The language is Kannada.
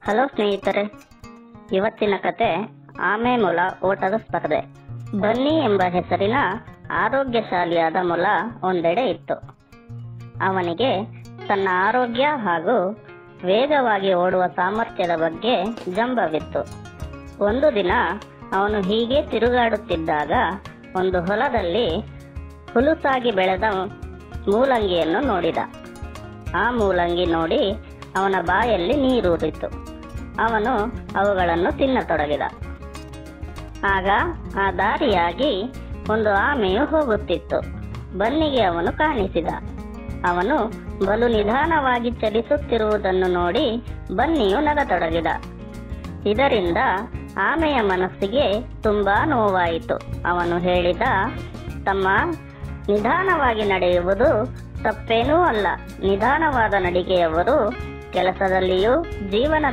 ಹಲೋ ಸ್ನೇಹಿತರೆ, ಇವತ್ತಿನ ಕತೆ ಆಮೆ ಮೊಲ ಓಟದ ಸ್ಪರ್ಧೆ. ಬನ್ನಿ ಎಂಬ ಹೆಸರಿನ ಆರೋಗ್ಯಶಾಲಿಯಾದ ಮೊಲ ಒಂದೆಡೆ ಇತ್ತು. ಅವನಿಗೆ ತನ್ನ ಆರೋಗ್ಯ ಹಾಗೂ ವೇಗವಾಗಿ ಓಡುವ ಸಾಮರ್ಥ್ಯದ ಬಗ್ಗೆ ಜಂಬವಿತ್ತು. ಒಂದು ದಿನ ಅವನು ಹೀಗೆ ತಿರುಗಾಡುತ್ತಿದ್ದಾಗ ಒಂದು ಹೊಲದಲ್ಲಿ ಹುಲುಸಾಗಿ ಬೆಳೆದ ಮೂಲಂಗಿಯನ್ನು ನೋಡಿದ. ಆ ಮೂಲಂಗಿ ನೋಡಿ ಅವನ ಬಾಯಲ್ಲಿ ನೀರೂರಿತು. ಅವನು ಅವುಗಳನ್ನು ತಿನ್ನತೊಡಗಿದ. ಆಗ ಆ ದಾರಿಯಾಗಿ ಒಂದು ಆಮೆಯು ಹೋಗುತ್ತಿತ್ತು. ಬನ್ನಿಗೆ ಅವನು ಕಾಣಿಸಿದ. ಅವನು ಬಲು ನಿಧಾನವಾಗಿ ಚಲಿಸುತ್ತಿರುವುದನ್ನು ನೋಡಿ ಬನ್ನಿಯು ನಗತೊಡಗಿದ. ಇದರಿಂದ ಆಮೆಯ ಮನಸ್ಸಿಗೆ ತುಂಬಾ ನೋವಾಯಿತು. ಅವನು ಹೇಳಿದ, ತಮ್ಮ, ನಿಧಾನವಾಗಿ ನಡೆಯುವುದು ತಪ್ಪೇನೂ ಅಲ್ಲ. ನಿಧಾನವಾದ ನಡಿಗೆಯವರು ಕೆಲಸದಲ್ಲಿಯೂ ಜೀವನ